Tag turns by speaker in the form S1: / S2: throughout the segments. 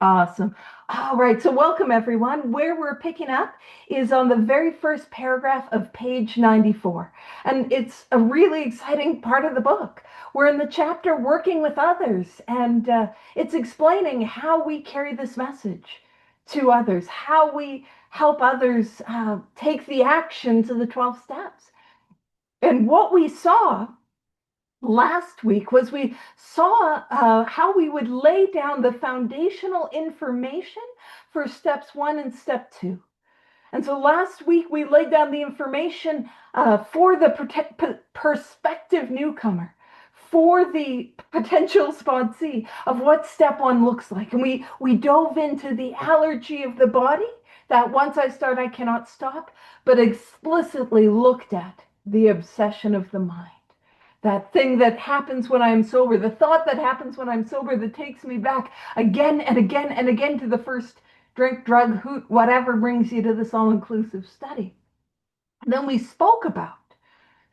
S1: Awesome. All right, so welcome everyone. Where we're picking up is on the very first paragraph of page 94. And it's a really exciting part of the book. We're in the chapter Working with Others, and it's explaining how we carry this message to others, how we help others take the action to the 12 steps. And what we saw last week was we saw how we would lay down the foundational information for steps 1 and step 2. And so last week we laid down the information for the prospective newcomer, for the potential sponsee of what step 1 looks like. And we dove into the allergy of the body, that once I start, I cannot stop, but explicitly looked at the obsession of the mind, that thing that happens when I'm sober, the thought that happens when I'm sober that takes me back again and again and again to the first drink, drug, hoot, whatever brings you to this all-inclusive study. And then we spoke about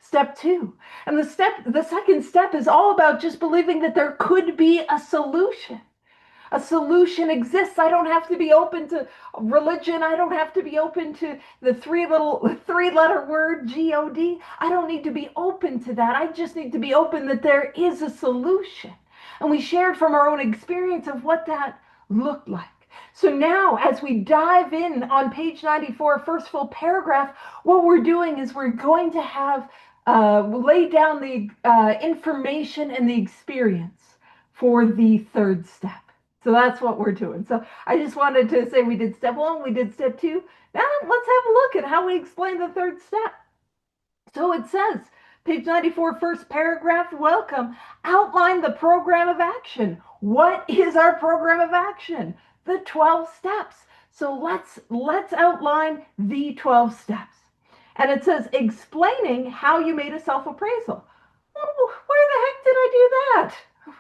S1: step 2. And the second step is all about just believing that there could be a solution. A solution exists. I don't have to be open to religion. I don't have to be open to the three-letter word God. I don't need to be open to that. I just need to be open that there is a solution. And we shared from our own experience of what that looked like. So now, as we dive in on page 94, first full paragraph, what we're doing is we're going to have lay down the information and the experience for the third step. So that's what we're doing. So I just wanted to say we did step 1, we did step 2. Now let's have a look at how we explain the third step. So it says, page 94, first paragraph, welcome, outline the program of action. What is our program of action? The 12 steps. So let's outline the 12 steps. And it says, explaining how you made a self-appraisal. Oh, where the heck did I do that?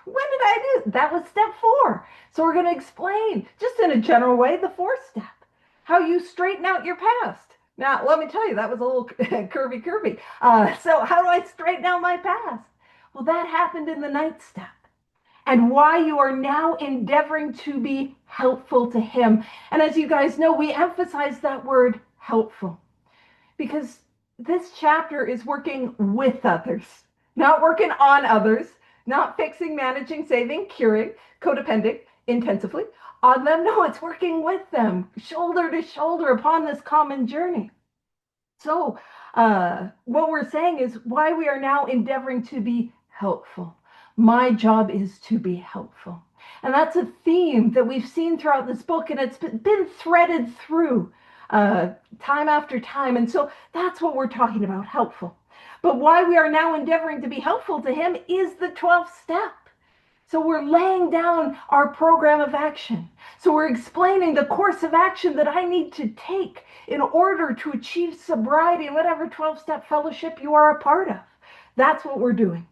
S1: When did I do that? Was step 4. So we're going to explain, just in a general way, the fourth step, how you straighten out your past. Now, let me tell you, that was a little curvy. So how do I straighten out my past? Well, that happened in the ninth step. And why you are now endeavoring to be helpful to him. And as you guys know, we emphasize that word helpful because this chapter is working with others, not working on others, not fixing, managing, saving, curing, codependent, intensively on them. No, it's working with them, shoulder to shoulder upon this common journey. So what we're saying is why we are now endeavoring to be helpful. My job is to be helpful. And that's a theme that we've seen throughout this book, and it's been threaded through time after time. And so that's what we're talking about, helpful. But why we are now endeavoring to be helpful to him is the 12th step. So we're laying down our program of action. So we're explaining the course of action that I need to take in order to achieve sobriety in whatever 12-step fellowship you are a part of. That's what we're doing.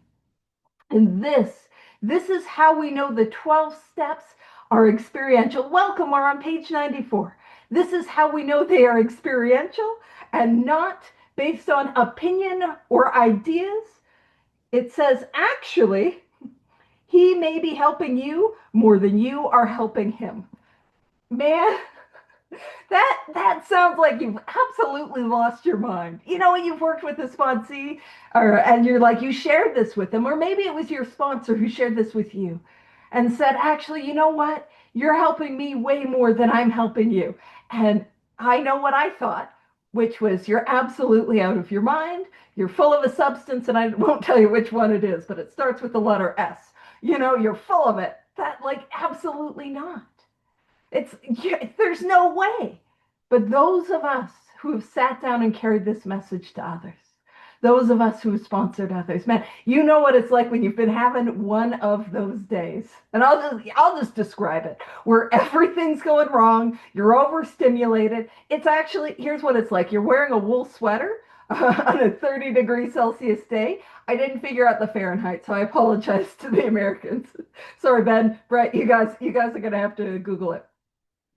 S1: And this is how we know the 12 steps are experiential. Welcome, we're on page 94. This is how we know they are experiential and not based on opinion or ideas. It says, actually, he may be helping you more than you are helping him. Man, that sounds like you've absolutely lost your mind. You know, you've worked with a sponsee, and you're like, you shared this with them, or maybe it was your sponsor who shared this with you and said, actually, you know what? You're helping me way more than I'm helping you. And I know what I thought, which was you're absolutely out of your mind. You're full of a substance, and I won't tell you which one it is, but it starts with the letter S. You know, you're full of it. That, like, absolutely not. There's no way. But those of us who have sat down and carried this message to others, those of us who have sponsored others, man, you know what it's like when you've been having one of those days. And I'll just describe it, where everything's going wrong, you're overstimulated. It's actually, here's what it's like. You're wearing a wool sweater on a 30-degree Celsius day. I didn't figure out the Fahrenheit, so I apologize to the Americans. Sorry, Ben, Brett, you guys are gonna have to Google it.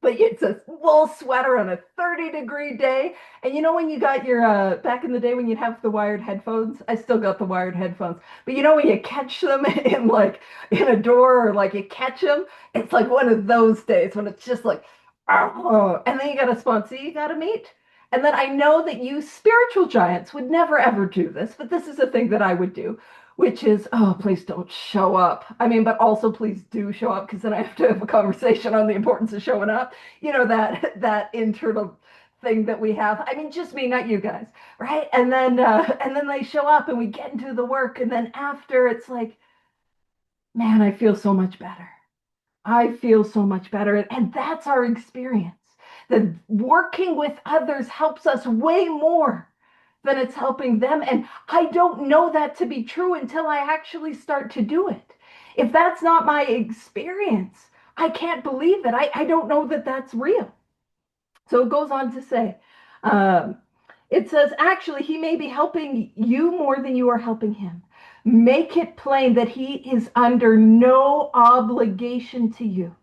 S1: but it's a wool sweater on a 30-degree day. And you know when you got your back in the day when you'd have the wired headphones, I still got the wired headphones, but you know when you catch them in like in a door or like you catch them, it's like one of those days when it's just like, oh, and then you got a sponsee you got to meet. And then I know that you spiritual giants would never ever do this, but this is a thing that I would do, which is, oh, please don't show up. I mean, but also please do show up, because then I have to have a conversation on the importance of showing up. You know, that internal thing that we have. I mean, just me, not you guys, right? And then they show up and we get into the work, and then after it's like, man, I feel so much better. I feel so much better. And that's our experience. That working with others helps us way more than it's helping them. And I don't know that to be true until I actually start to do it. If that's not my experience, I can't believe it. I don't know that that's real. So it goes on to say, um, it says, actually, he may be helping you more than you are helping him. Make it plain that he is under no obligation to you,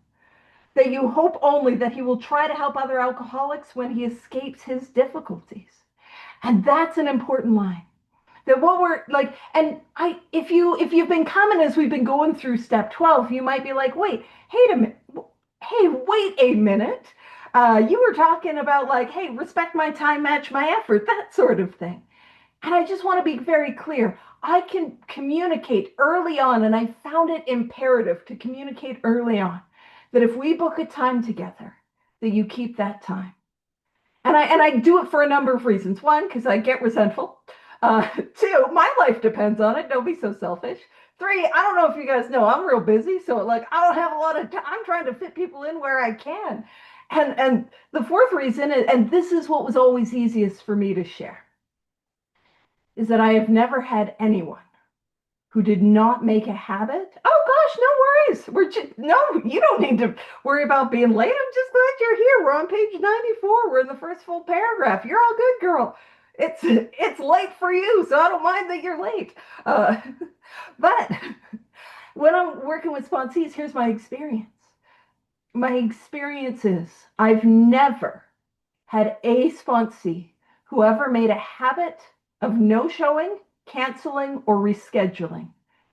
S1: that you hope only that he will try to help other alcoholics when he escapes his difficulties. And that's an important line. That what we're like, and I, if you've been coming as we've been going through step 12, you might be like, wait a minute. You were talking about like, hey, respect my time, match my effort, that sort of thing. And I just want to be very clear. I can communicate early on, and I found it imperative to communicate early on that if we book a time together, that you keep that time. And I do it for a number of reasons. One, because I get resentful. Two, my life depends on it. Don't be so selfish. Three, I don't know if you guys know, I'm real busy, so like I don't have a lot of time. I'm trying to fit people in where I can. And the fourth reason, and this is what was always easiest for me to share, is that I have never had anyone who did not make a habit. Oh gosh, no worries. No, you don't need to worry about being late. I'm just glad you're here. We're on page 94. We're in the first full paragraph. You're all good, girl. It's late for you, so I don't mind that you're late. But when I'm working with sponsees, here's my experience. My experience is I've never had a sponsee who ever made a habit of no showing, canceling, or rescheduling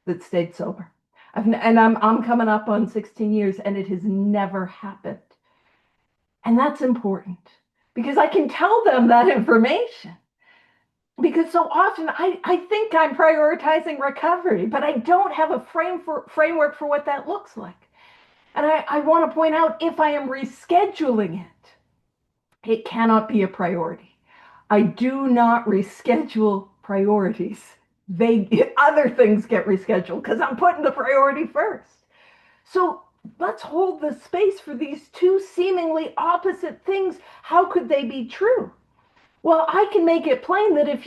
S1: that stayed sober. I'm coming up on 16 years, and it has never happened. And that's important because I can tell them that information. Because so often I think I'm prioritizing recovery, but I don't have a framework for what that looks like. And I want to point out, if I am rescheduling it, it cannot be a priority. I do not reschedule priorities. Other things get rescheduled because I'm putting the priority first. So let's hold the space for these two seemingly opposite things. How could they be true? Well, I can make it plain that if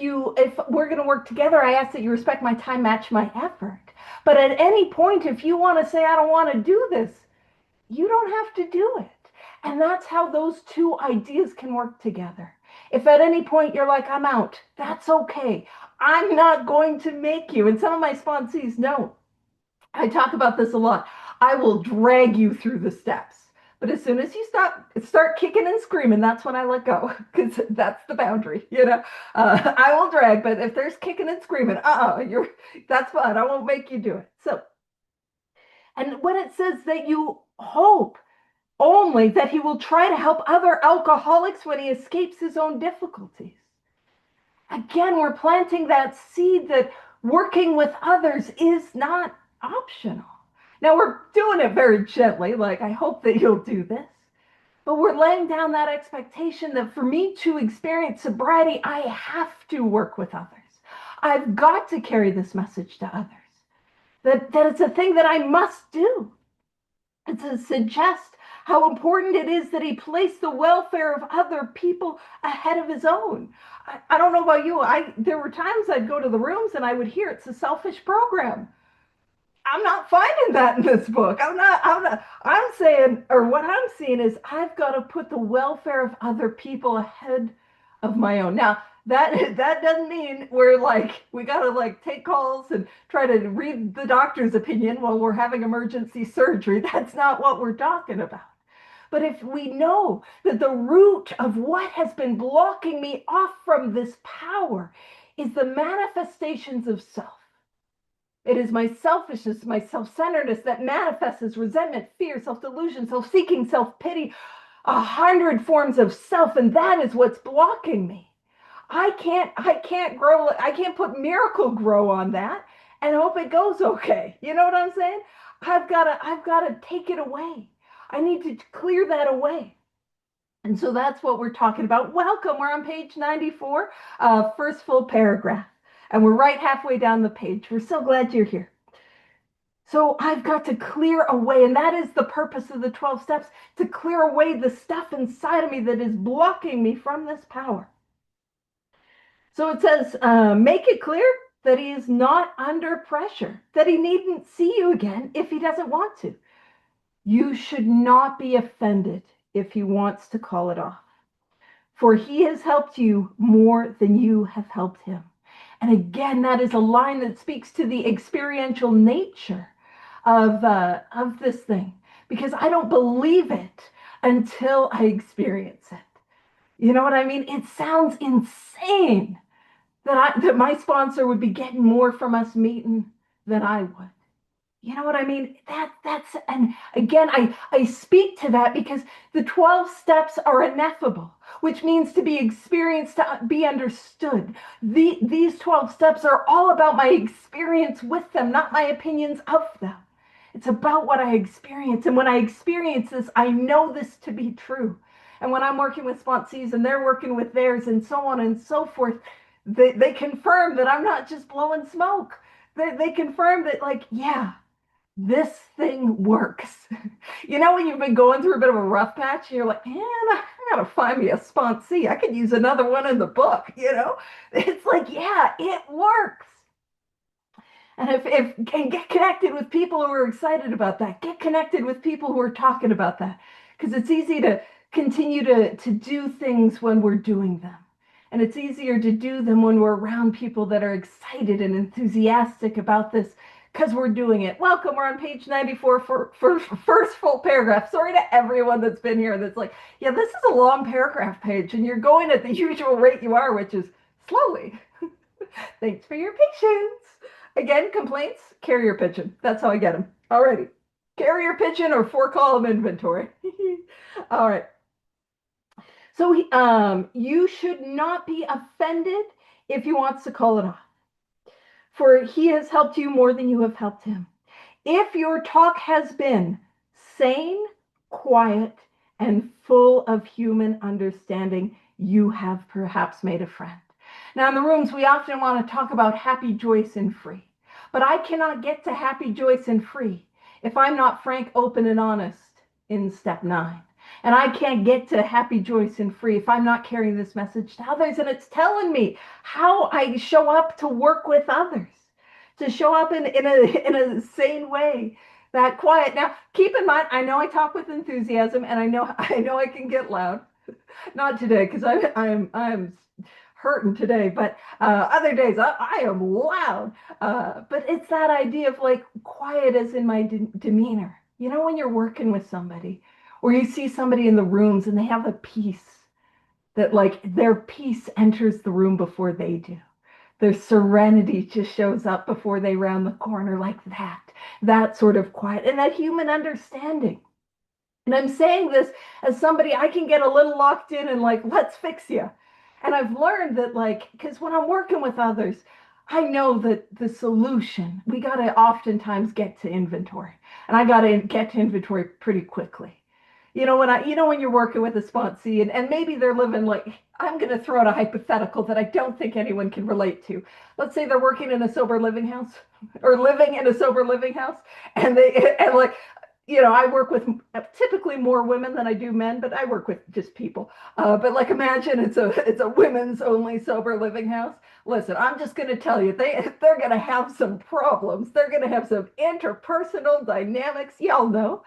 S1: we're going to work together, I ask that you respect my time, match my effort. But at any point, if you want to say, I don't want to do this, you don't have to do it. And that's how those two ideas can work together. If at any point you're like, I'm out, that's okay. I'm not going to make you. And some of my sponsees know. I talk about this a lot. I will drag you through the steps. But as soon as you start kicking and screaming, that's when I let go, because that's the boundary, you know. I will drag, but if there's kicking and screaming, that's fine. I won't make you do it. So, and when it says that you hope only that he will try to help other alcoholics when he escapes his own difficulties, again, we're planting that seed that working with others is not optional. Now, we're doing it very gently, like, I hope that you'll do this. But we're laying down that expectation that for me to experience sobriety, I have to work with others. I've got to carry this message to others. That it's a thing that I must do. It's to suggest how important it is that he place the welfare of other people ahead of his own. I don't know about you. There were times I'd go to the rooms and I would hear it's a selfish program. I'm not finding that in this book. I'm saying, or what I'm seeing is I've got to put the welfare of other people ahead of my own. Now, that doesn't mean we got to take calls and try to read the doctor's opinion while we're having emergency surgery. That's not what we're talking about. But if we know that the root of what has been blocking me off from this power is the manifestations of self, it is my selfishness, my self-centeredness that manifests as resentment, fear, self-delusion, self-seeking, self-pity, 100 forms of self, and that is what's blocking me. I can't grow, I can't put Miracle Grow on that and hope it goes okay. You know what I'm saying? I've got to take it away. I need to clear that away. And so that's what we're talking about. Welcome. We're on page 94, first full paragraph. And we're right halfway down the page. We're so glad you're here. So I've got to clear away, and that is the purpose of the 12 steps, to clear away the stuff inside of me that is blocking me from this power. So it says, make it clear that he is not under pressure, that he needn't see you again if he doesn't want to. You should not be offended if he wants to call it off, for he has helped you more than you have helped him. And again, that is a line that speaks to the experiential nature of this thing, because I don't believe it until I experience it. You know what I mean? It sounds insane that my sponsor would be getting more from us meeting than I would. You know what I mean? And again, I speak to that because the 12 steps are ineffable, which means to be experienced, to be understood. These 12 steps are all about my experience with them, not my opinions of them. It's about what I experience. And when I experience this, I know this to be true. And when I'm working with sponsees and they're working with theirs and so on and so forth, they confirm that I'm not just blowing smoke. They confirm that, like, yeah, this thing works. You know, when you've been going through a bit of a rough patch and you're like, man, I gotta find me a sponsee. I could use another one in the book, you know? It's like, yeah, it works. And and get connected with people who are excited about that. Get connected with people who are talking about that. Because it's easy to continue to do things when we're doing them. And it's easier to do them when we're around people that are excited and enthusiastic about this because we're doing it. Welcome. We're on page 94 for first full paragraph. Sorry to everyone that's been here that's like, yeah, this is a long paragraph page and you're going at the usual rate you are, which is slowly. Thanks for your patience. Again, complaints, carrier pigeon. That's how I get them. Alrighty. Carrier pigeon or 4-column inventory. All right. So you should not be offended if he wants to call it off, for he has helped you more than you have helped him. If your talk has been sane, quiet, and full of human understanding, you have perhaps made a friend. Now, in the rooms, we often want to talk about happy, joyous, and free. But I cannot get to happy, joyous, and free if I'm not frank, open, and honest in step 9. And I can't get to happy, joyous, and free if I'm not carrying this message to others. And it's telling me how I show up to work with others, to show up in a sane way, that quiet. Now, keep in mind, I know I talk with enthusiasm, and I know I can get loud. Not today, because I'm hurting today, but other days I am loud. But it's that idea of like quiet as in my demeanor. You know, when you're working with somebody, or you see somebody in the rooms and they have a peace that, like, their peace enters the room before they do. Their serenity just shows up before they round the corner, like that sort of quiet and that human understanding. And I'm saying this as somebody, I can get a little locked in and like, let's fix you. And I've learned that, like, because when I'm working with others, I know that the solution, we got to oftentimes get to inventory. And I got to get to inventory pretty quickly. You know, when you're working with a sponsee and maybe they're living, like, I'm going to throw out a hypothetical that I don't think anyone can relate to. Let's say they're working in a sober living house or living in a sober living house. And like, you know, I work with typically more women than I do men, but I work with just people. But like, imagine it's a women's only sober living house. Listen, I'm just going to tell you, they're going to have some problems. They're going to have some interpersonal dynamics. Y'all know.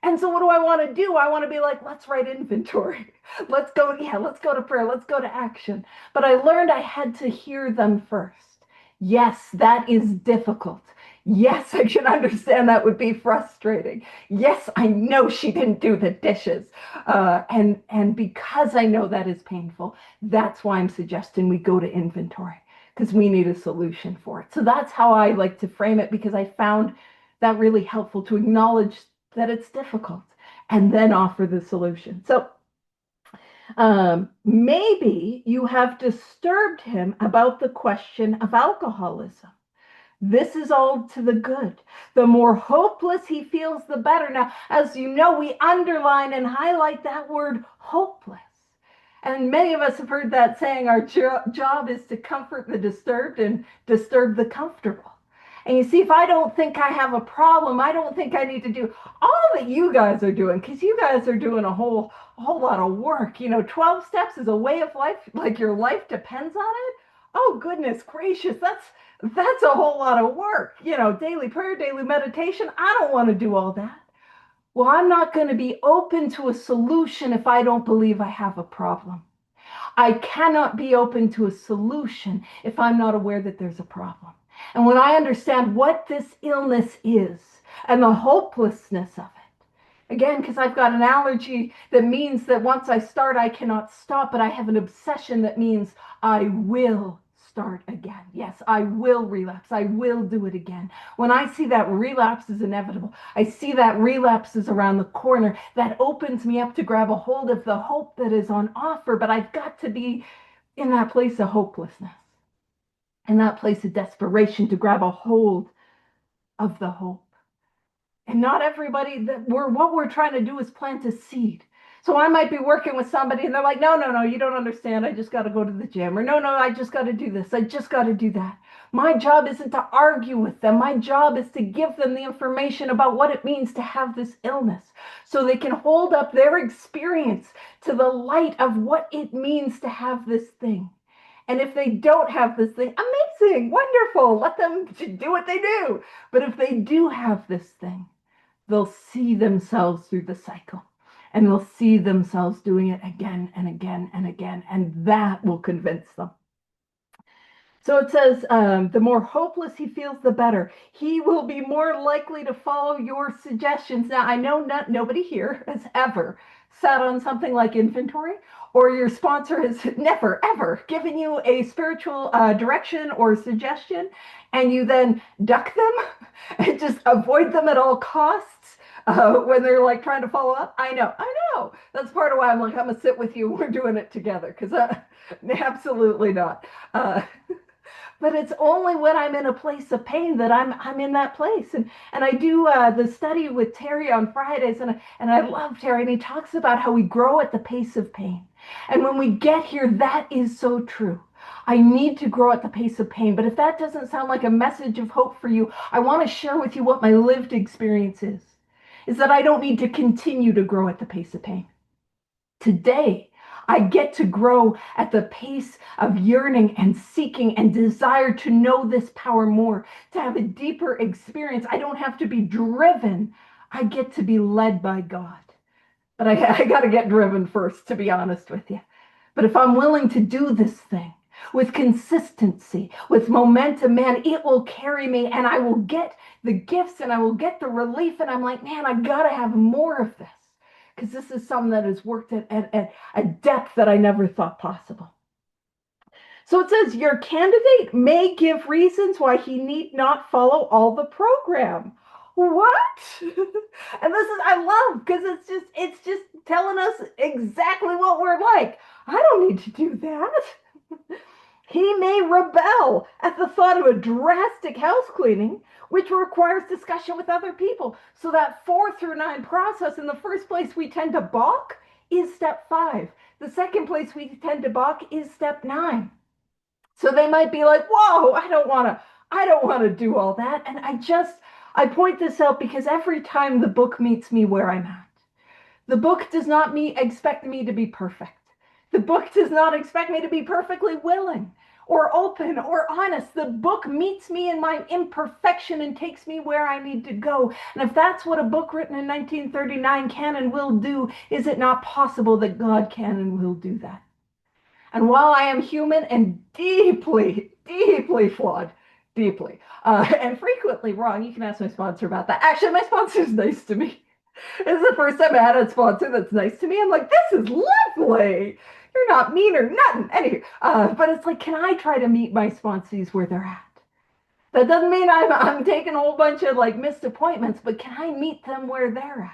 S1: And so what do I want to do? I want to be like, let's write inventory. Let's go to prayer. Let's go to action. But I learned I had to hear them first. Yes, that is difficult. Yes, I can understand that would be frustrating. Yes, I know she didn't do the dishes. And because I know that is painful, that's why I'm suggesting we go to inventory because we need a solution for it. So that's how I like to frame it because I found that really helpful to acknowledge that it's difficult and then offer the solution. So maybe you have disturbed him about the question of alcoholism. This is all to the good. The more hopeless he feels, the better. Now, as you know, we underline and highlight that word hopeless. And many of us have heard that saying our job is to comfort the disturbed and disturb the comfortable. And you see, if I don't think I have a problem, I don't think I need to do all that you guys are doing, because you guys are doing a whole lot of work. 12 steps is a way of life, like your life depends on it. Oh, goodness gracious, that's a whole lot of work. Daily prayer, daily meditation. I don't want to do all that. Well, I'm not going to be open to a solution if I don't believe I have a problem. I cannot be open to a solution if I'm not aware that there's a problem. And when I understand what this illness is and the hopelessness of it, again, because I've got an allergy that means that once I start, I cannot stop, but I have an obsession that means I will start again. Yes, I will relapse. I will do it again. When I see that relapse is inevitable, I see that relapse is around the corner, that opens me up to grab a hold of the hope that is on offer, but I've got to be in that place of hopelessness, in that place of desperation to grab a hold of the hope. And not everybody what we're trying to do is plant a seed. So I might be working with somebody and they're like, no, no, no, you don't understand. I just got to go to the gym. Or no, no, I just got to do this. I just got to do that. My job isn't to argue with them. My job is to give them the information about what it means to have this illness so they can hold up their experience to the light of what it means to have this thing. And if they don't have this thing, amazing, wonderful, let them do what they do. But if they do have this thing, they'll see themselves through the cycle and they'll see themselves doing it again and again and again, and that will convince them. So it says, the more hopeless he feels, the better. He will be more likely to follow your suggestions. Now, I know nobody here has ever sat on something like inventory, or your sponsor has never, ever given you a spiritual direction or suggestion, and you then duck them and just avoid them at all costs. When they're like trying to follow up. I know. That's part of why I'm like, I'm gonna sit with you. We're doing it together because absolutely not. But it's only when I'm in a place of pain that I'm in that place. And I do the study with Terry on Fridays, and I love Terry, and he talks about how we grow at the pace of pain. And when we get here, that is so true. I need to grow at the pace of pain. But if that doesn't sound like a message of hope for you, I want to share with you what my lived experience is that I don't need to continue to grow at the pace of pain. Today, I get to grow at the pace of yearning and seeking and desire to know this power more, to have a deeper experience. I don't have to be driven. I get to be led by God. But I got to get driven first, to be honest with you. But if I'm willing to do this thing with consistency, with momentum, man, it will carry me and I will get the gifts and I will get the relief. And I'm like, man, I got to have more of this because this is something that has worked at a depth that I never thought possible. So it says your candidate may give reasons why he need not follow all the program. What? And this is I love because it's just telling us exactly what we're like. I don't need to do that. He may rebel at the thought of a drastic house cleaning, which requires discussion with other people. So that 4 through 9 process, in the first place we tend to balk, is step 5. The second place we tend to balk is step 9. So they might be like, whoa, I don't want to do all that. And I point this out because every time the book meets me where I'm at, the book does not expect me to be perfect. The book does not expect me to be perfectly willing or open or honest. The book meets me in my imperfection and takes me where I need to go. And if that's what a book written in 1939 can and will do, is it not possible that God can and will do that? And while I am human and deeply, deeply flawed, deeply, and frequently wrong. You can ask my sponsor about that. Actually, my sponsor's nice to me. This is the first time I had a sponsor that's nice to me. I'm like, this is lovely. You're not mean or nothing. Anyway, but it's like, can I try to meet my sponsees where they're at? That doesn't mean I'm taking a whole bunch of like missed appointments, but can I meet them where they're at?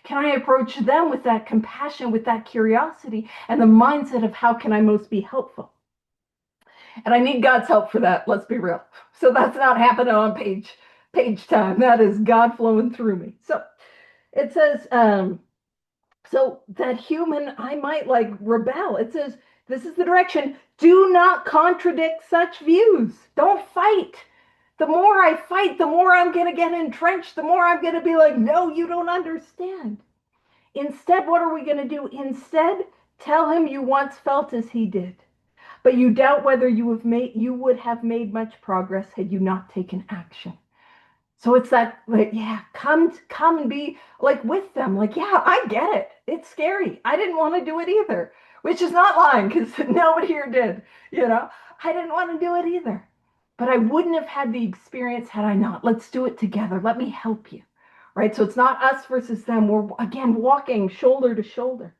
S1: Can I approach them with that compassion, with that curiosity, and the mindset of how can I most be helpful? And I need God's help for that, let's be real. So that's not happening on page time. That is God flowing through me. So it says, so that human, I might like rebel. It says, this is the direction. Do not contradict such views. Don't fight. The more I fight, the more I'm going to get entrenched, the more I'm going to be like, no, you don't understand. Instead, what are we going to do? Instead, tell him you once felt as he did, but you doubt whether you would have made much progress had you not taken action. So it's that, like, yeah, come and be like with them. Like, yeah, I get it. It's scary. I didn't want to do it either, which is not lying because nobody here did. I didn't want to do it either. But I wouldn't have had the experience had I not. Let's do it together. Let me help you. Right? So it's not us versus them. We're, again, walking shoulder to shoulder.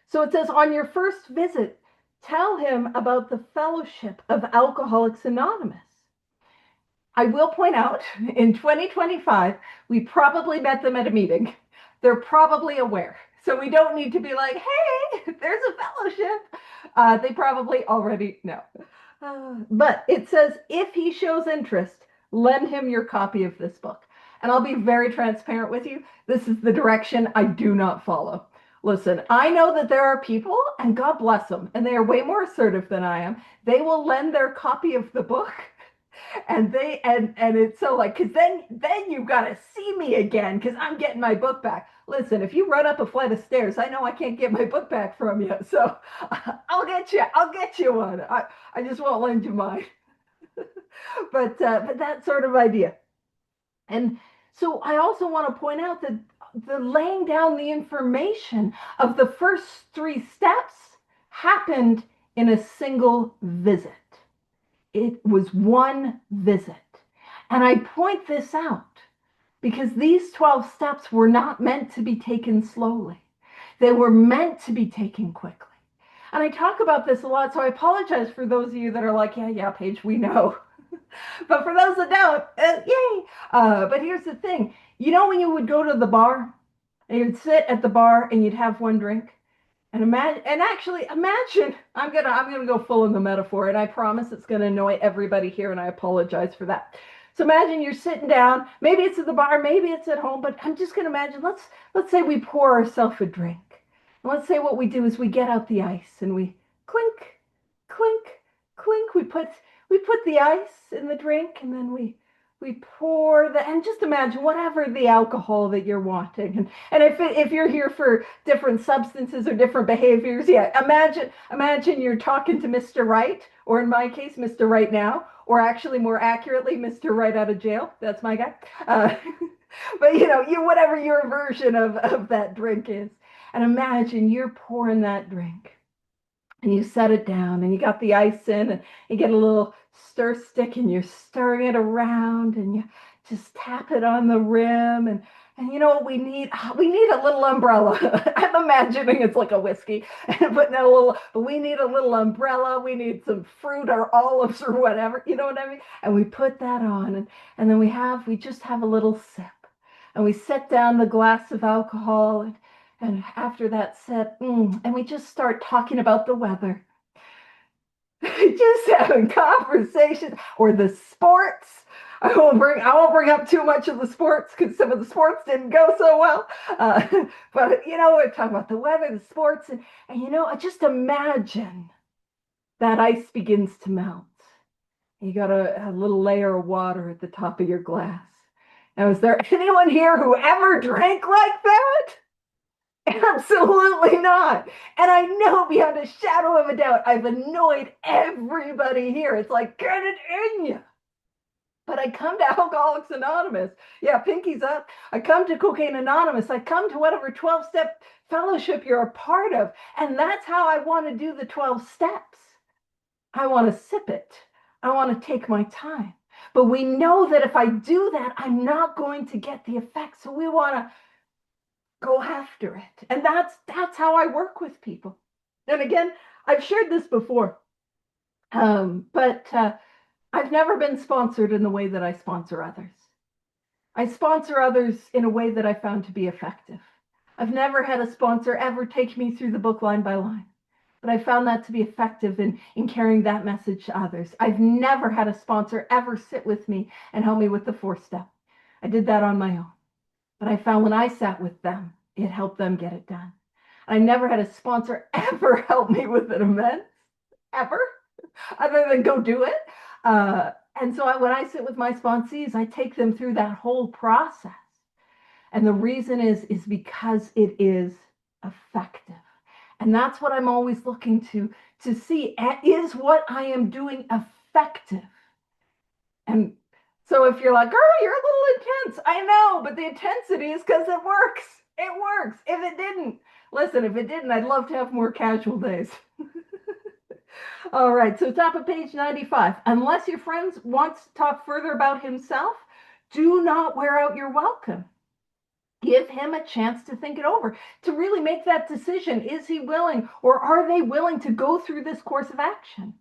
S1: So it says, on your first visit, tell him about the Fellowship of Alcoholics Anonymous. I will point out, in 2025, we probably met them at a meeting. They're probably aware. So we don't need to be like, hey, there's a fellowship. They probably already know. But it says, if he shows interest, lend him your copy of this book. And I'll be very transparent with you. This is the direction I do not follow. Listen, I know that there are people, and God bless them, and they are way more assertive than I am. They will lend their copy of the book. And it's so like, because then you've got to see me again because I'm getting my book back. Listen, if you run up a flight of stairs, I know I can't get my book back from you. So I'll get you one. I just won't lend you mine. but that sort of idea. And so I also want to point out that the laying down the information of the first 3 steps happened in a single visit. It was one visit. And I point this out because these 12 steps were not meant to be taken slowly. They were meant to be taken quickly. And I talk about this a lot, so I apologize for those of you that are like, yeah, Paige, we know. But for those that don't, yay. But here's the thing. When you would go to the bar, and you'd sit at the bar and you'd have one drink, and imagine, I'm gonna go full in the metaphor, and I promise it's gonna annoy everybody here, and I apologize for that. So imagine you're sitting down, maybe it's at the bar, maybe it's at home, but I'm just gonna imagine, let's say we pour ourselves a drink. And let's say what we do is we get out the ice and we clink, clink, clink. We put the ice in the drink, and then we pour and just imagine whatever the alcohol that you're wanting. And if you're here for different substances or different behaviors, yeah, imagine you're talking to Mr. Right, or in my case, Mr. Right Now, or actually more accurately, Mr. Right out of jail. That's my guy. But you whatever your version of that drink is. And imagine you're pouring that drink. And you set it down and you got the ice in and you get a little stir stick and you're stirring it around and you just tap it on the rim. And you know what we need? We need a little umbrella. I'm imagining it's like a whiskey, but we need a little umbrella. We need some fruit or olives or whatever. You know what I mean? And we put that on and then we just have a little sip. And we set down the glass of alcohol and after that sip, and we just start talking about the weather. Just having conversations or the sports. I won't bring up too much of the sports because some of the sports didn't go so well. But we're talking about the weather, the sports, and just imagine that ice begins to melt. You got a little layer of water at the top of your glass. Now, is there anyone here who ever drank like that? Absolutely not. And I know beyond a shadow of a doubt, I've annoyed everybody here. It's like, get it in you. But I come to Alcoholics Anonymous. Yeah, pinkies up. I come to Cocaine Anonymous. I come to whatever 12-step fellowship you're a part of. And that's how I want to do the 12 steps. I want to sip it. I want to take my time. But we know that if I do that, I'm not going to get the effect. So we want to go after it. And that's how I work with people. And again, I've shared this before, but I've never been sponsored in the way that I sponsor others. I sponsor others in a way that I found to be effective. I've never had a sponsor ever take me through the book line by line, but I found that to be effective in carrying that message to others. I've never had a sponsor ever sit with me and help me with the 4-step. I did that on my own. But I found when I sat with them, it helped them get it done. I never had a sponsor ever help me with an event, ever, other than go do it. And so when I sit with my sponsees, I take them through that whole process. And the reason is because it is effective. And that's what I'm always looking to see. Is what I am doing effective? And so if you're like, girl, you're a little intense. I know, but the intensity is because it works. It works. If it didn't, listen, if it didn't, I'd love to have more casual days. All right, so top of page 95. Unless your friend wants to talk further about himself, do not wear out your welcome. Give him a chance to think it over, to really make that decision. Is he willing, or are they willing to go through this course of action?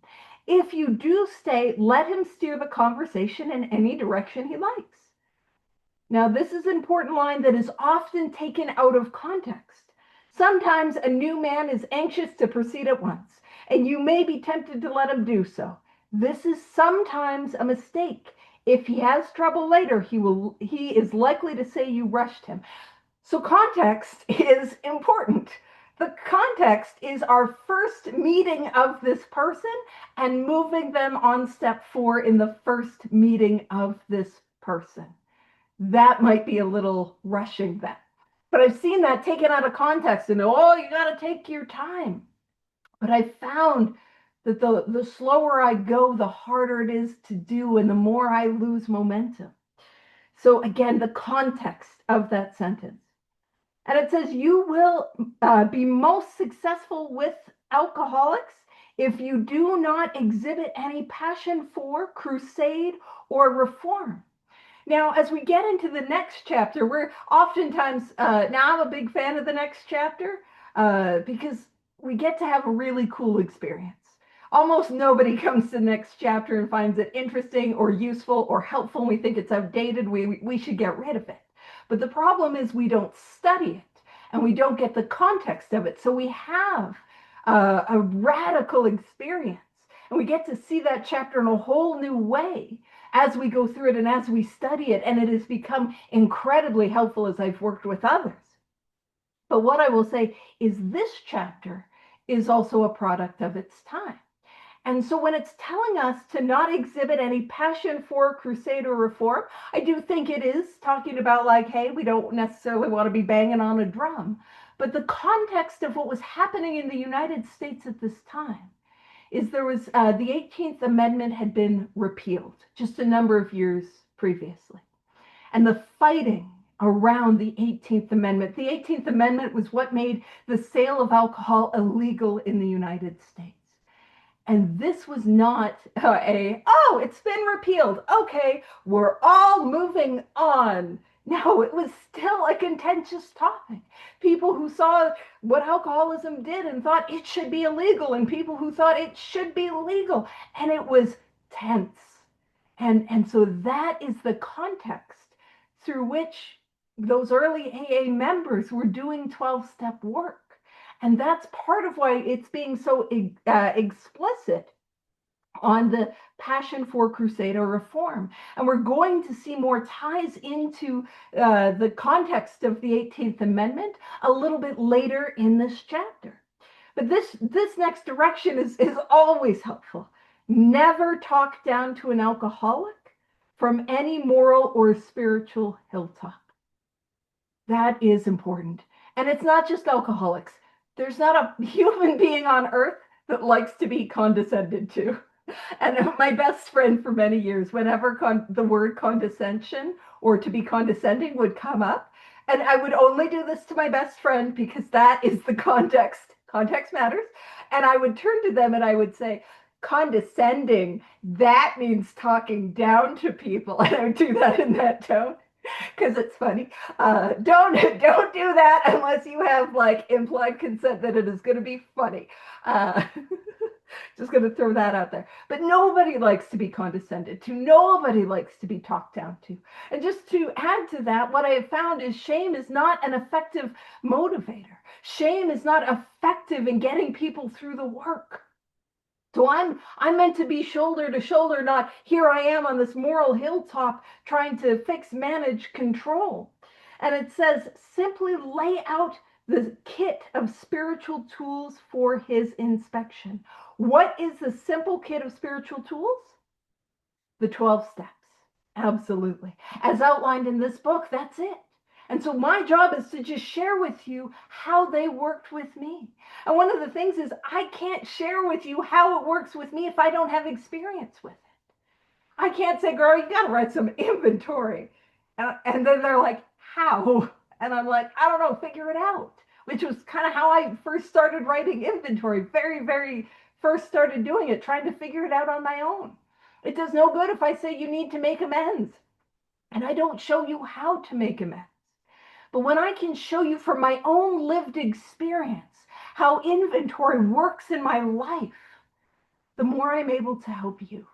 S1: If you do stay, let him steer the conversation in any direction he likes. Now, this is an important line that is often taken out of context. Sometimes a new man is anxious to proceed at once, and you may be tempted to let him do so. This is sometimes a mistake. If he has trouble later, he is likely to say you rushed him. So context is important. The context is our first meeting of this person and moving them on step 4 in the first meeting of this person. That might be a little rushing that. But I've seen that taken out of context and, oh, you got to take your time. But I found that the slower I go, the harder it is to do and the more I lose momentum. So again, the context of that sentence. And it says, you will be most successful with alcoholics if you do not exhibit any passion for crusade or reform. Now, as we get into the next chapter, we're oftentimes, now I'm a big fan of the next chapter because we get to have a really cool experience. Almost nobody comes to the next chapter and finds it interesting or useful or helpful, and we think it's outdated, we should get rid of it. But the problem is we don't study it, and we don't get the context of it. So we have a radical experience, and we get to see that chapter in a whole new way as we go through it and as we study it, and it has become incredibly helpful as I've worked with others. But what I will say is this chapter is also a product of its time. And so when it's telling us to not exhibit any passion for crusade or reform, I do think it is talking about like, hey, we don't necessarily want to be banging on a drum. But the context of what was happening in the United States at this time is there was the 18th Amendment had been repealed just a number of years previously. And the fighting around the 18th Amendment, the 18th Amendment was what made the sale of alcohol illegal in the United States. And this was not it's been repealed. Okay, we're all moving on. No, it was still a contentious topic. People who saw what alcoholism did and thought it should be illegal, and people who thought it should be legal. And it was tense. And so that is the context through which those early AA members were doing 12-step work. And that's part of why it's being so explicit on the passion for crusade or reform. And we're going to see more ties into the context of the 18th Amendment a little bit later in this chapter. But this next direction is always helpful. Never talk down to an alcoholic from any moral or spiritual hilltop. That is important. And it's not just alcoholics. There's not a human being on earth that likes to be condescended to. And my best friend for many years, whenever the word condescension or to be condescending would come up, and I would only do this to my best friend because that is the context. Context matters. And I would turn to them and I would say, Condescending, that means talking down to people. And I do that in that tone because it's funny. Don't do that unless you have like implied consent that it is going to be funny. Uh, just going to throw that out there. But nobody likes to be condescended to. Nobody likes to be talked down to. And just to add to that, what I have found is shame is not an effective motivator. Shame is not effective in getting people through the work. So I'm meant to be shoulder to shoulder, not here I am on this moral hilltop trying to fix, manage, control. And it says simply lay out the kit of spiritual tools for his inspection. What is the simple kit of spiritual tools? The 12 steps. Absolutely. As outlined in this book, that's it. And so my job is to just share with you how they worked with me. And one of the things is I can't share with you how it works with me if I don't have experience with it. I can't say, girl, you got to write some inventory. And then they're like, how? And I'm like, I don't know, figure it out. Which was kind of how I first started writing inventory. Very, very first started doing it, trying to figure it out on my own. It does no good if I say you need to make amends and I don't show you how to make amends. But when I can show you from my own lived experience how inventory works in my life, the more I'm able to help you.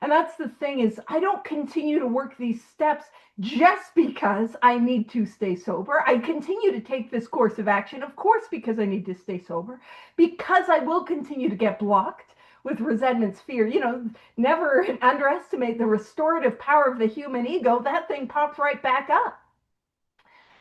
S1: And that's the thing is I don't continue to work these steps just because I need to stay sober. I continue to take this course of action, of course, because I need to stay sober, because I will continue to get blocked with resentments, fear. Never underestimate the restorative power of the human ego. That thing pops right back up.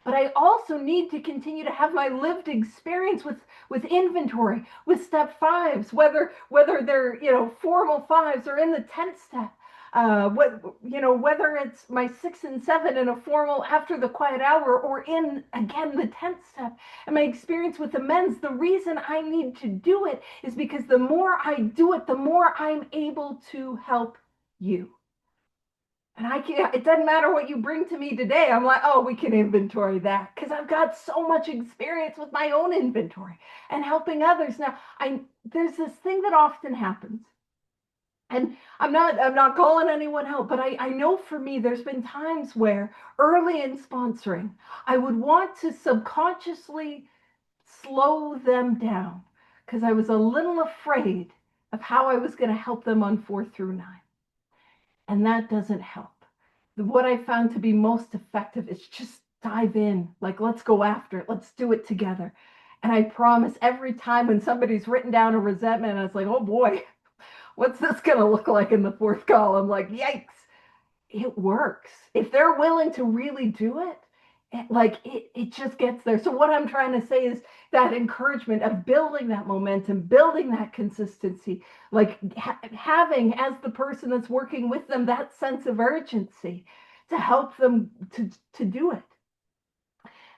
S1: But I also need to continue to have my lived experience with inventory, with step fives, whether they're formal fives or in the 10th step. Whether it's my 6 and 7 in a formal after the quiet hour or in again the 10th step, and my experience with amends. The reason I need to do it is because the more I do it, the more I'm able to help you. And it doesn't matter what you bring to me today. I'm like, oh, we can inventory that because I've got so much experience with my own inventory and helping others. Now, there's this thing that often happens. And I'm not calling anyone out, but I know for me, there's been times where early in sponsoring, I would want to subconsciously slow them down because I was a little afraid of how I was going to help them on 4 through 9. And that doesn't help. What I found to be most effective is just dive in. Like, let's go after it. Let's do it together. And I promise every time when somebody's written down a resentment, I was like, oh boy, what's this going to look like in the 4th column? Like, yikes. It works. If they're willing to really do it, it just gets there. So what I'm trying to say is that encouragement of building that momentum, building that consistency, like having as the person that's working with them that sense of urgency to help them to do it.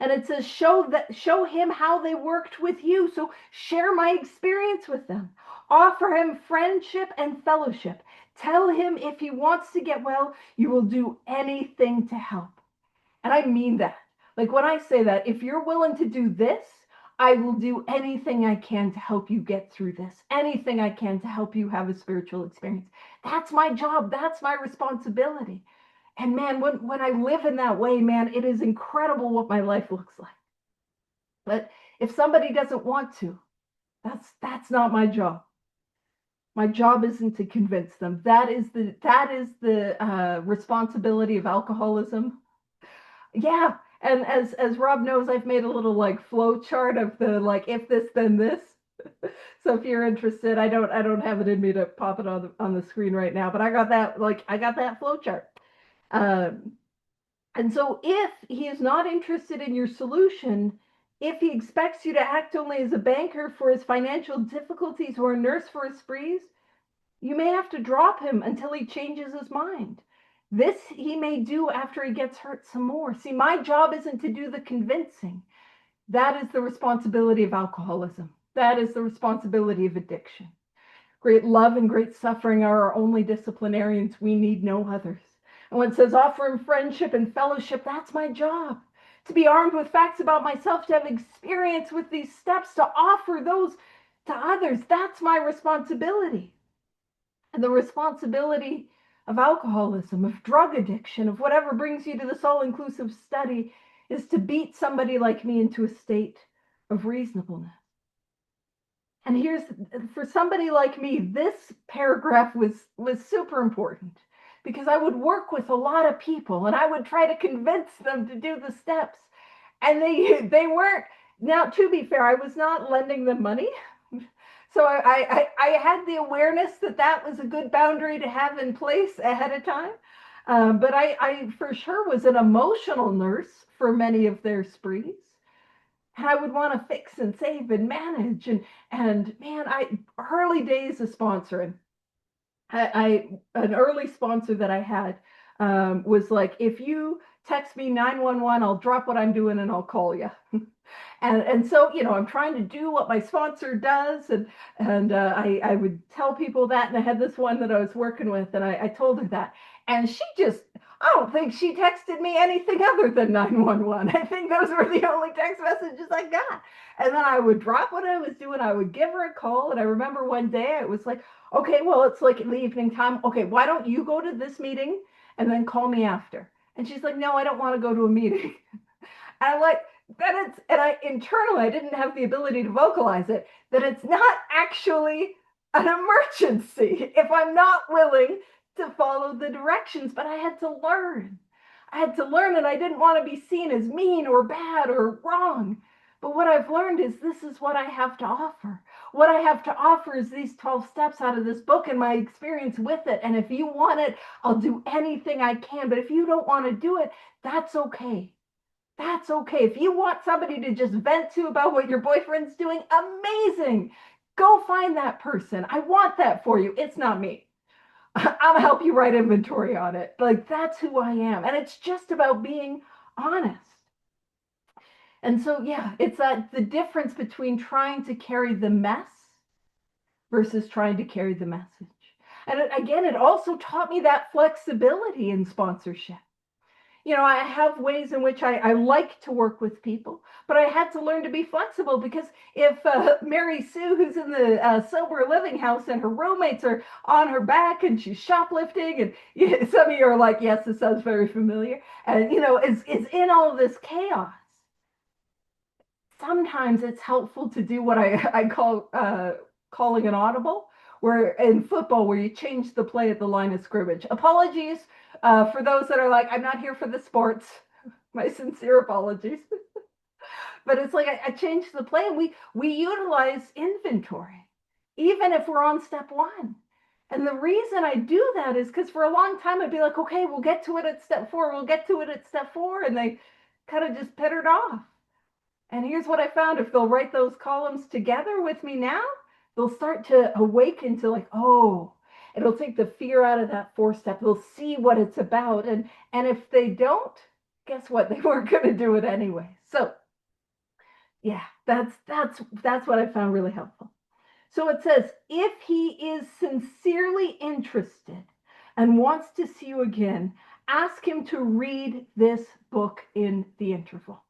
S1: And it says show him how they worked with you. So share my experience with them. Offer him friendship and fellowship. Tell him if he wants to get well, you will do anything to help. And I mean that. Like when I say that, if you're willing to do this, I will do anything I can to help you get through this. Anything I can to help you have a spiritual experience. That's my job. That's my responsibility. And man, when I live in that way, man, it is incredible what my life looks like. But if somebody doesn't want to, that's not my job. My job isn't to convince them. That is the responsibility of alcoholism. Yeah, and as Rob knows, I've made a little like flow chart of the like if this then this. So if you're interested, I don't have it in me to pop it on the screen right now, but I got that flow chart. And so if he is not interested in your solution, if he expects you to act only as a banker for his financial difficulties or a nurse for his sprees, you may have to drop him until he changes his mind. This he may do after he gets hurt some more. See, my job isn't to do the convincing. That is the responsibility of alcoholism. That is the responsibility of addiction. Great love and great suffering are our only disciplinarians. We need no others. And when it says offer him friendship and fellowship, that's my job. To be armed with facts about myself, to have experience with these steps, to offer those to others, that's my responsibility. And the responsibility of alcoholism, of drug addiction, of whatever brings you to this all-inclusive study is to beat somebody like me into a state of reasonableness. And here's, for somebody like me, this paragraph was super important because I would work with a lot of people and I would try to convince them to do the steps. And they weren't. Now, to be fair, I was not lending them money. So I had the awareness that that was a good boundary to have in place ahead of time. But I for sure was an emotional nurse for many of their sprees. And I would want to fix and save and manage. And man, early days of sponsoring, an early sponsor that I had was like, if you text me 911, I'll drop what I'm doing and I'll call you. And so, I'm trying to do what my sponsor does. And I would tell people that. And I had this one that I was working with, and I told her that. And I don't think she texted me anything other than 911. I think those were the only text messages I got. And then I would drop what I was doing. I would give her a call. And I remember one day it was like, okay, well, it's like in the evening time. Okay, why don't you go to this meeting and then call me after? And she's like, no, I don't want to go to a meeting. And I'm like, internally, I didn't have the ability to vocalize it, that it's not actually an emergency if I'm not willing to follow the directions. But I had to learn. And I didn't want to be seen as mean or bad or wrong. But what I've learned is this is what I have to offer. What I have to offer is these 12 steps out of this book and my experience with it. And if you want it, I'll do anything I can. But if you don't want to do it, that's okay. That's okay. If you want somebody to just vent to about what your boyfriend's doing, amazing. Go find that person. I want that for you. It's not me. I'll help you write inventory on it. Like, that's who I am. And it's just about being honest. And so, yeah, it's the difference between trying to carry the mess versus trying to carry the message. And it also taught me that flexibility in sponsorship. I have ways in which I like to work with people, but I had to learn to be flexible because if Mary Sue, who's in the sober living house, and her roommates are on her back and she's shoplifting, and some of you are like, yes, this sounds very familiar, and is in all this chaos. Sometimes it's helpful to do what I call calling an audible, where in football, where you change the play at the line of scrimmage. Apologies for those that are like, I'm not here for the sports. My sincere apologies. But it's like I changed the play, and we utilize inventory, even if we're on step one. And the reason I do that is because for a long time, I'd be like, okay, we'll get to it at step four. We'll get to it at step four. And they kind of just pettered off. And here's what I found. If they'll write those columns together with me now, they'll start to awaken to like, oh, it'll take the fear out of that fourth step. They'll see what it's about. And if they don't, guess what? They weren't going to do it anyway. So yeah, that's what I found really helpful. So it says, if he is sincerely interested and wants to see you again, ask him to read this book in the interval.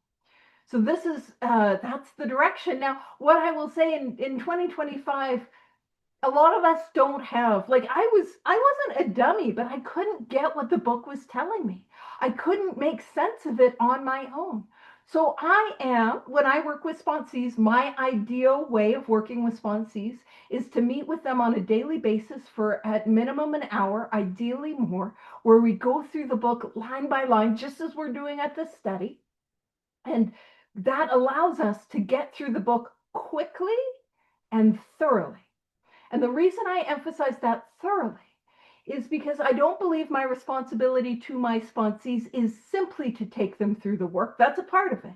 S1: So this is, that's the direction. Now, what I will say in 2025, a lot of us don't have, like I wasn't a dummy, but I couldn't get what the book was telling me. I couldn't make sense of it on my own. So when I work with sponsees, my ideal way of working with sponsees is to meet with them on a daily basis for at minimum an hour, ideally more, where we go through the book line by line, just as we're doing at this study. And that allows us to get through the book quickly and thoroughly. And the reason I emphasize that thoroughly is because I don't believe my responsibility to my sponsees is simply to take them through the work. That's a part of it.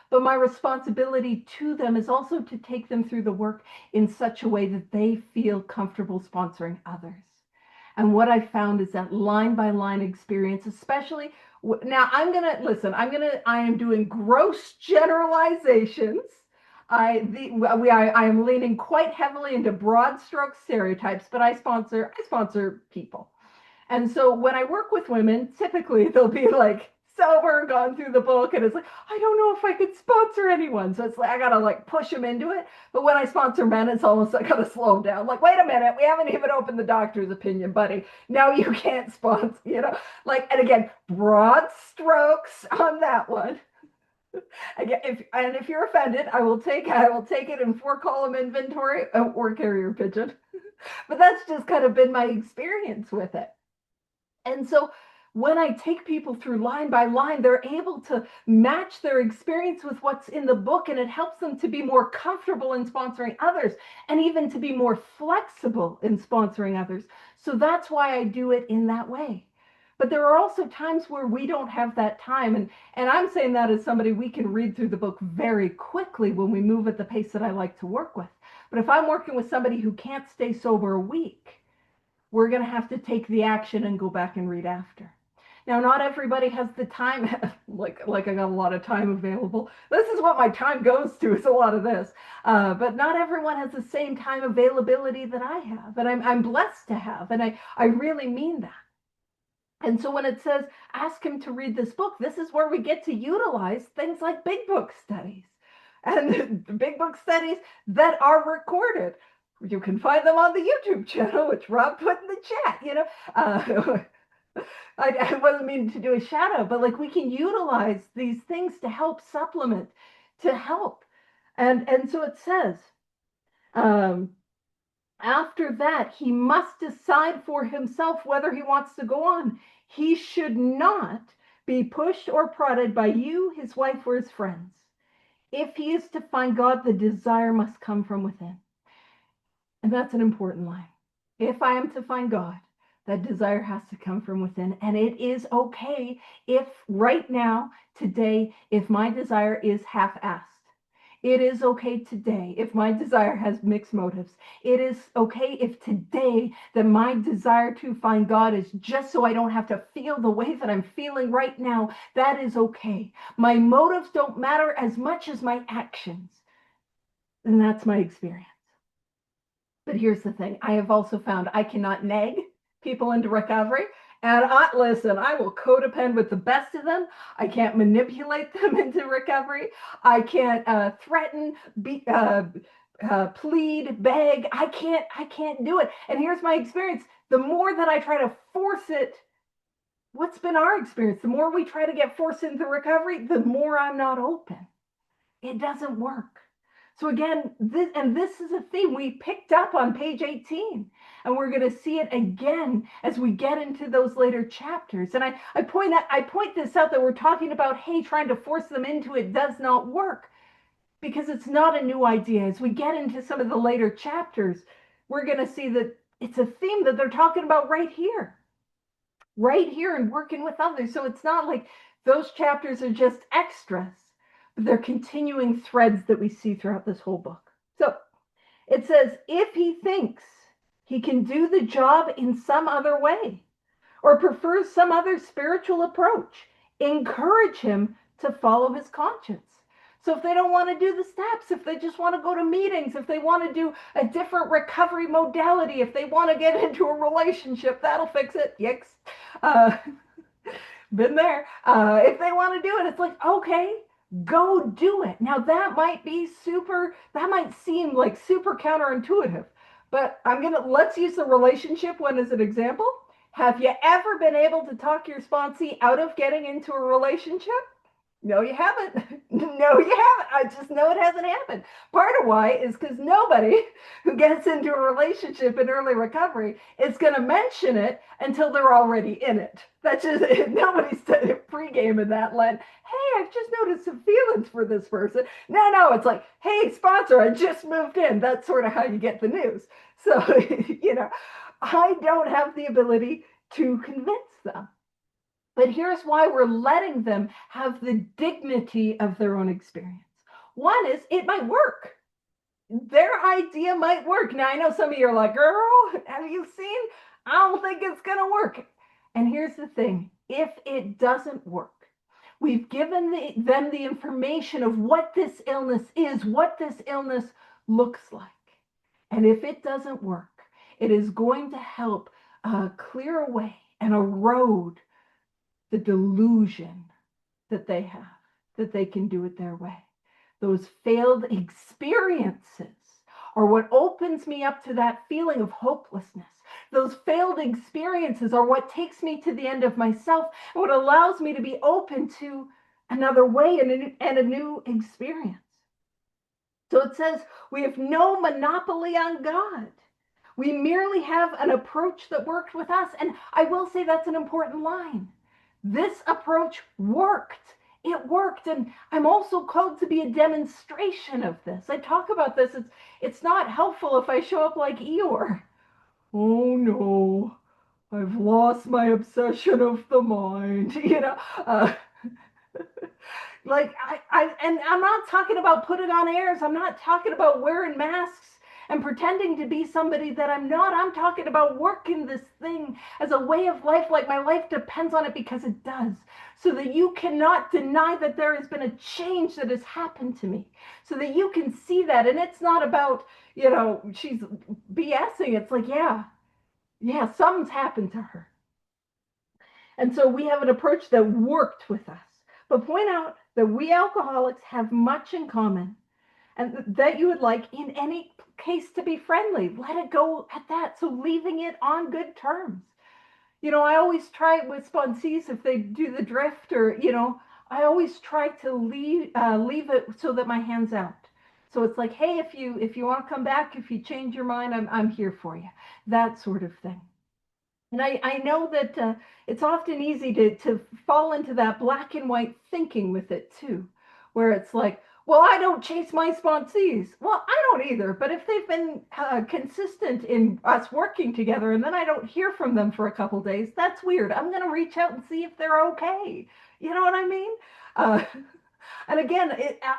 S1: But my responsibility to them is also to take them through the work in such a way that they feel comfortable sponsoring others. And what I found is that line by line experience, especially now, I am doing gross generalizations. I am leaning quite heavily into broad stroke stereotypes, but I sponsor people. And so when I work with women, typically they'll be like sober, gone through the book, and it's like, I don't know if I could sponsor anyone. So it's like, I gotta like push them into it. But when I sponsor men, it's almost like I gotta slow them down. Like, wait a minute, we haven't even opened the doctor's opinion, buddy. No, you can't sponsor, like, and again, broad strokes on that one. Again, if you're offended, I will take it in 4-column inventory or carrier pigeon. But that's just kind of been my experience with it. And so when I take people through line by line, they're able to match their experience with what's in the book, and it helps them to be more comfortable in sponsoring others and even to be more flexible in sponsoring others. So that's why I do it in that way. But there are also times where we don't have that time. And I'm saying that as somebody, we can read through the book very quickly when we move at the pace that I like to work with. But if I'm working with somebody who can't stay sober a week, we're going to have to take the action and go back and read after. Now, not everybody has the time, like I got a lot of time available. This is what my time goes to, is a lot of this. But not everyone has the same time availability that I have, and I'm blessed to have, and I really mean that. And so when it says, ask him to read this book, this is where we get to utilize things like big book studies. And the big book studies that are recorded. You can find them on the YouTube channel, which Rob put in the chat, I wasn't meaning to do a shout out, but like we can utilize these things to help supplement, to help. And so it says, after that, he must decide for himself whether he wants to go on. He should not be pushed or prodded by you, his wife, or his friends. If he is to find God, the desire must come from within. And that's an important line. If I am to find God, that desire has to come from within. And it is okay if right now, today, if my desire is half-assed. It is okay today if my desire has mixed motives. It is okay if today that my desire to find God is just so I don't have to feel the way that I'm feeling right now. That is okay. My motives don't matter as much as my actions. And that's my experience. But here's the thing. I have also found I cannot nag people into recovery. And listen, I will codepend with the best of them. I can't manipulate them into recovery. I can't threaten, plead, beg. I can't do it. And here's my experience. The more that I try to force it, what's been our experience? The more we try to get forced into recovery, the more I'm not open. It doesn't work. So again, this is a theme we picked up on page 18, and we're going to see it again as we get into those later chapters. And I point this out that we're talking about, hey, trying to force them into it does not work, because it's not a new idea. As we get into some of the later chapters, we're going to see that it's a theme that they're talking about right here and working with others. So it's not like those chapters are just extras. They're continuing threads that we see throughout this whole book. So it says, if he thinks he can do the job in some other way or prefers some other spiritual approach, encourage him to follow his conscience. So if they don't want to do the steps, if they just want to go to meetings, if they want to do a different recovery modality, if they want to get into a relationship, that'll fix it. Yikes. Been there. If they want to do it, it's like, okay, go do it. Now that might seem like super counterintuitive, but let's use the relationship one as an example. Have you ever been able to talk your sponsee out of getting into a relationship? No, you haven't. No, you haven't. I just know it hasn't happened. Part of why is because nobody who gets into a relationship in early recovery is going to mention it until they're already in it. That's just, nobody's pregame in that line. Hey, I've just noticed some feelings for this person. No, it's like, hey, sponsor, I just moved in. That's sort of how you get the news. So, I don't have the ability to convince them. But here's why we're letting them have the dignity of their own experience. One is it might work. Their idea might work. Now, I know some of you are like, girl, have you seen? I don't think it's going to work. And here's the thing. If it doesn't work, we've given them the information of what this illness is, what this illness looks like. And if it doesn't work, it is going to help clear away and erode the delusion that they have, that they can do it their way. Those failed experiences are what opens me up to that feeling of hopelessness. Those failed experiences are what takes me to the end of myself and what allows me to be open to another way and a new experience. So it says we have no monopoly on God. We merely have an approach that worked with us. And I will say that's an important line. This approach worked. It worked. And I'm also called to be a demonstration of this. I talk about this. It's not helpful if I show up like Eeyore. Oh no, I've lost my obsession of the mind. Like and I'm not talking about putting on airs. I'm not talking about wearing masks and pretending to be somebody that I'm not. I'm talking about working this thing as a way of life, like my life depends on it, because it does. So that you cannot deny that there has been a change that has happened to me. So that you can see that. And it's not about, she's BSing. It's like, yeah, something's happened to her. And so we have an approach that worked with us. But point out that we alcoholics have much in common, and that you would like in any case to be friendly. Let it go at that. So leaving it on good terms. I always try it with sponsees if they do the drift, or, I always try to leave it so that my hand's out. So it's like, hey, if you want to come back, if you change your mind, I'm here for you. That sort of thing. And I know that it's often easy to fall into that black and white thinking with it too, where it's like, well, I don't chase my sponsees. Well, I don't either. But if they've been consistent in us working together and then I don't hear from them for a couple days, that's weird. I'm going to reach out and see if they're okay. You know what I mean? And again,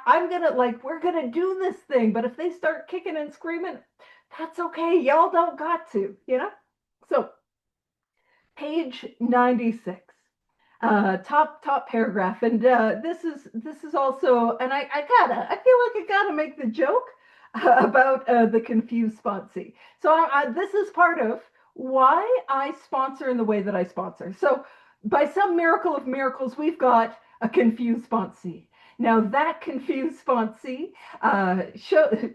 S1: I'm going to we're going to do this thing. But if they start kicking and screaming, that's okay. Y'all don't got to, So page 96. Top paragraph, and this is also, and I feel like I gotta make the joke about the confused sponsee. So this is part of why I sponsor in the way that I sponsor. So by some miracle of miracles, we've got a confused sponsee. Now that confused sponsee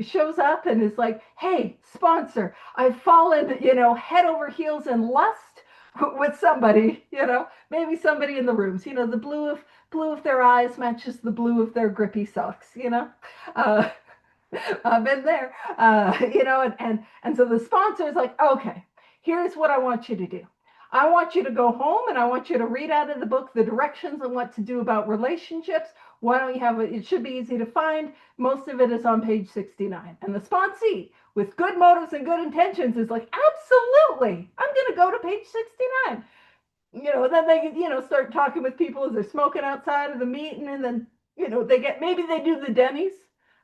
S1: shows up and is like, "Hey, sponsor, I've fallen, head over heels in lust with somebody, maybe somebody in the rooms, the blue of their eyes matches the blue of their grippy socks, uh, I've been there, and so the sponsor is like, okay, here's what I want you to do. I want you to go home and I want you to read out of the book the directions on what to do about relationships. Why don't you have it? It should be easy to find. Most of it is on page 69. And the sponsee, with good motives and good intentions, is like, absolutely, I'm going to go to page 69. Then they, start talking with people as they're smoking outside of the meeting, and then, maybe they do the Denny's.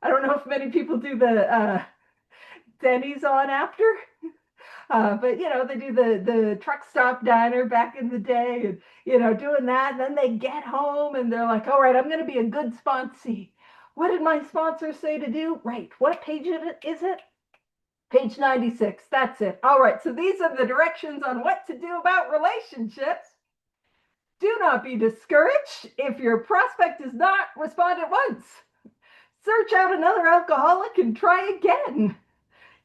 S1: I don't know if many people do the Denny's on after. But they do the truck stop diner back in the day, and doing that. Then they get home and they're like, all right, I'm going to be a good sponsee. What did my sponsor say to do? Right. What page is it? Page 96. That's it. All right. So these are the directions on what to do about relationships. Do not be discouraged if your prospect does not respond at once. Search out another alcoholic and try again.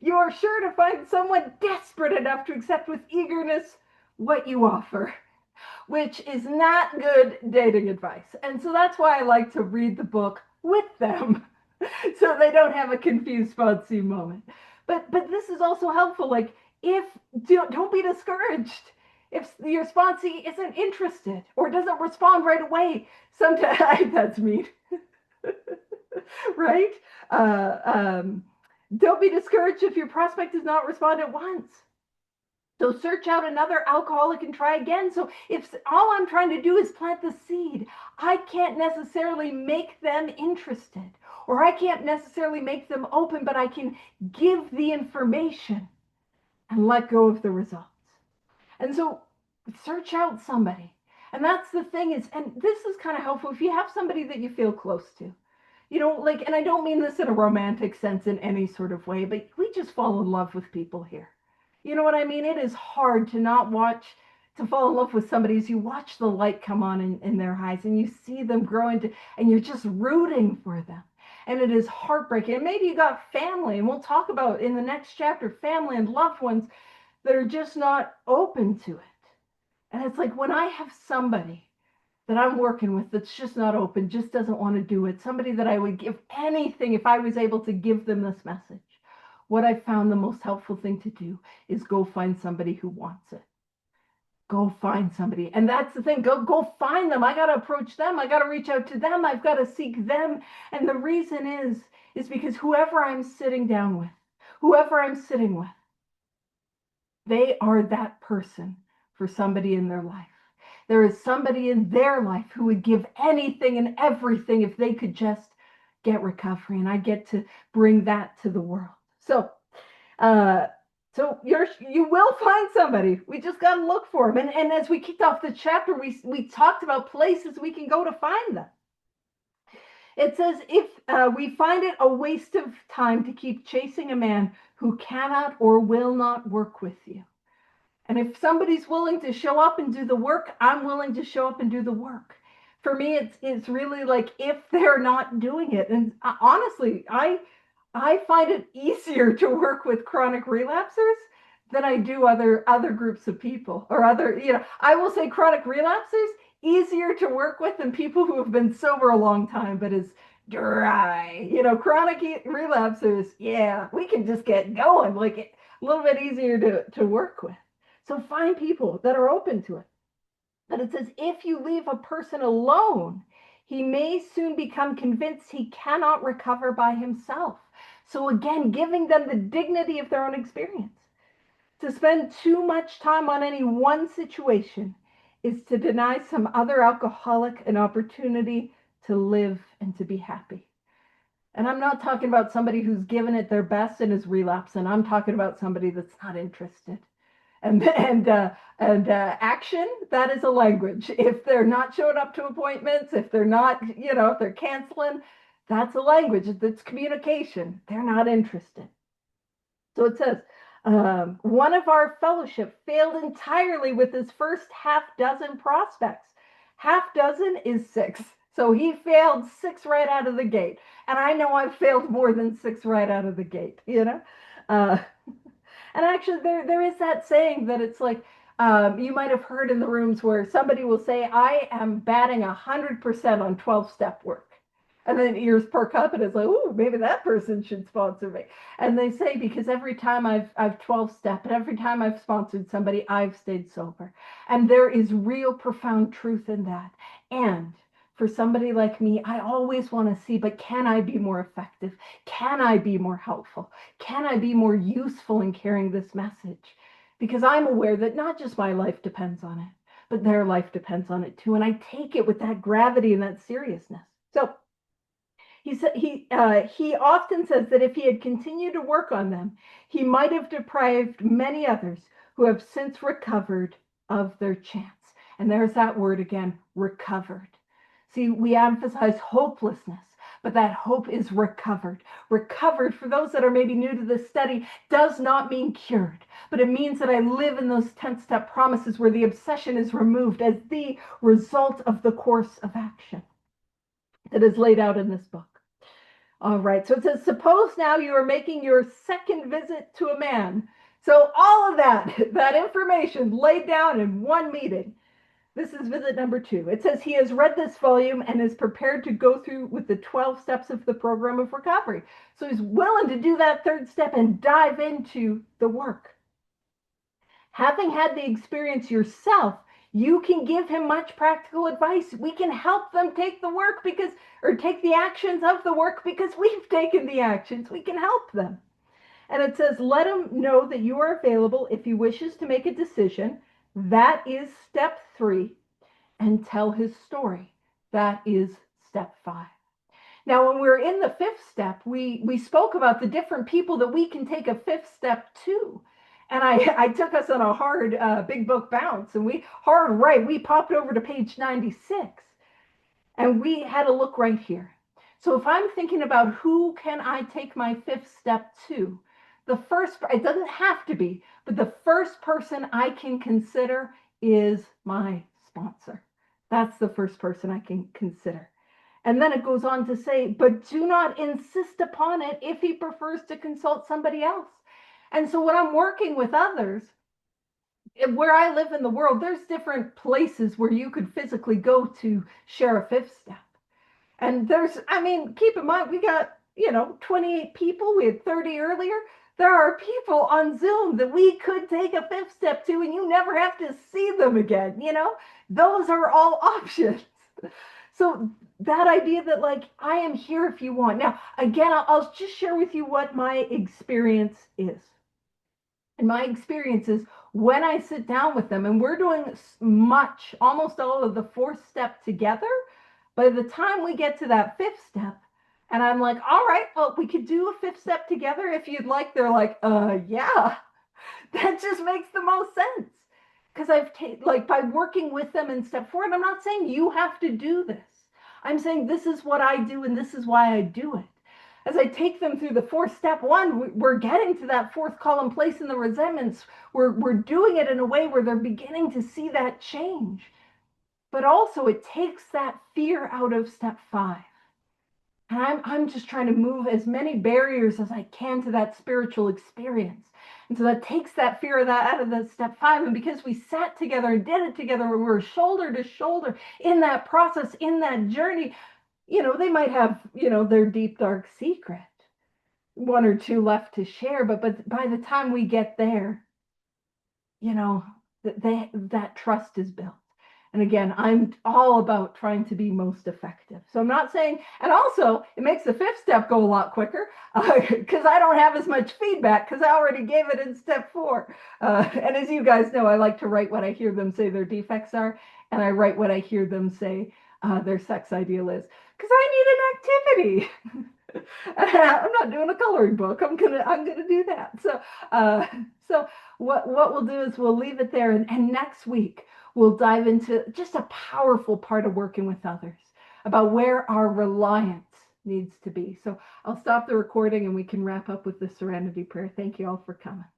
S1: You are sure to find someone desperate enough to accept with eagerness what you offer, which is not good dating advice. And so that's why I like to read the book with them, so they don't have a confused sponsee moment. But this is also helpful. Like, don't be discouraged if your sponsee isn't interested or doesn't respond right away. Sometimes that's mean, right? Don't be discouraged if your prospect does not respond at once. So search out another alcoholic and try again. So if all I'm trying to do is plant the seed, I can't necessarily make them interested, or I can't necessarily make them open, but I can give the information and let go of the results. And so search out somebody. And that's the thing is, and this is kind of helpful if you have somebody that you feel close to. And I don't mean this in a romantic sense in any sort of way, but we just fall in love with people here. You know what I mean? It is hard to not watch to fall in love with somebody is you watch the light come on in their eyes and you see them grow into, and you're just rooting for them. And it is heartbreaking. And maybe you got family, and we'll talk about in the next chapter, family and loved ones that are just not open to it. And it's like when I have somebody that I'm working with that's just not open, just doesn't want to do it, somebody that I would give anything if I was able to give them this message, what I found the most helpful thing to do is go find somebody who wants it. Go find somebody. And that's the thing. Go find them. I got to approach them. I got to reach out to them. I've got to seek them. And the reason is because whoever I'm sitting down with, whoever I'm sitting with, they are that person for somebody in their life. There is somebody in their life who would give anything and everything if they could just get recovery. And I get to bring that to the world. So you will find somebody. We just got to look for them. And as we kicked off the chapter, we talked about places we can go to find them. It says, if we find it a waste of time to keep chasing a man who cannot or will not work with you. And if somebody's willing to show up and do the work, I'm willing to show up and do the work. For me, it's really like if they're not doing it. And honestly, I find it easier to work with chronic relapsers than I do other groups of people or I will say chronic relapsers easier to work with than people who have been sober a long time, but is dry. Chronic relapsers, yeah, we can just get going, like a little bit easier to work with. So find people that are open to it. But it says, if you leave a person alone, he may soon become convinced he cannot recover by himself. So again, giving them the dignity of their own experience. To spend too much time on any one situation is to deny some other alcoholic an opportunity to live and to be happy. And I'm not talking about somebody who's given it their best and is relapsing. I'm talking about somebody that's not interested. And action, that is a language. If they're not showing up to appointments, if they're not, if they're canceling, that's a language. That's communication. They're not interested. So it says, one of our fellowship failed entirely with his first half dozen prospects. Half dozen is 6. So he failed 6 right out of the gate. And I know I've failed more than 6 right out of the gate, And actually, there is that saying that it's like, you might have heard in the rooms where somebody will say, I am batting 100% on 12-step work. And then ears perk up and it's like, oh, maybe that person should sponsor me. And they say, because every time I've 12-step and every time I've sponsored somebody, I've stayed sober. And there is real profound truth in that. And for somebody like me, I always want to see, but can I be more effective? Can I be more helpful? Can I be more useful in carrying this message? Because I'm aware that not just my life depends on it, but their life depends on it too. And I take it with that gravity and that seriousness. So he often says that if he had continued to work on them, he might have deprived many others who have since recovered of their chance. And there's that word again, recovered. See, we emphasize hopelessness, but that hope is recovered. Recovered, for those that are maybe new to this study, does not mean cured, but it means that I live in those 10-step promises where the obsession is removed as the result of the course of action that is laid out in this book. All right, so it says, suppose now you are making your second visit to a man. So all of that information laid down in one meeting. This is visit number 2. It says he has read this volume and is prepared to go through with the 12 steps of the program of recovery. So he's willing to do that 3rd step and dive into the work. Having had the experience yourself, you can give him much practical advice. We can help them take the work take the actions of the work because we've taken the actions. We can help them. And it says, let him know that you are available if he wishes to make a decision. That is step 3. And tell his story. That is step 5. Now, when we're in the 5th step, we spoke about the different people that we can take a 5th step to. And I took us on a hard big book bounce, and we popped over to page 96, and we had a look right here. So if I'm thinking about who can I take my 5th step to, the first, it doesn't have to be, but the first person I can consider is my sponsor. That's the first person I can consider. And then it goes on to say, but do not insist upon it if he prefers to consult somebody else. And so when I'm working with others, where I live in the world, there's different places where you could physically go to share a fifth step. And I mean, keep in mind, we got, 28 people. We had 30 earlier. There are people on Zoom that we could take a fifth step to, and you never have to see them again. Those are all options. So that idea that, like, I am here if you want. Now, again, I'll just share with you what my experience is. And my experience is when I sit down with them and we're doing almost all of the fourth step together, by the time we get to that fifth step, and I'm like, all right, well, we could do a fifth step together if you'd like. They're like, yeah, that just makes the most sense. Because by working with them in step 4, and I'm not saying you have to do this. I'm saying this is what I do and this is why I do it. As I take them through the fourth step 1, we're getting to that fourth column place in the resentments. We're doing it in a way where they're beginning to see that change. But also it takes that fear out of step 5. And I'm just trying to move as many barriers as I can to that spiritual experience. And so that takes that fear of that out of the step 5. And because we sat together and did it together, we were shoulder to shoulder in that process, in that journey, they might have, their deep, dark secret, 1 or 2 left to share. But by the time we get there, that trust is built. And again, I'm all about trying to be most effective. So I'm not saying, and also it makes the fifth step go a lot quicker because I don't have as much feedback because I already gave it in step 4. And as you guys know, I like to write what I hear them say their defects are, and I write what I hear them say their sex ideal is, because I need an activity. I'm not doing a coloring book. I'm gonna do that. So what we'll do is we'll leave it there, and next week we'll dive into just a powerful part of working with others about where our reliance needs to be. So I'll stop the recording and we can wrap up with the Serenity Prayer. Thank you all for coming.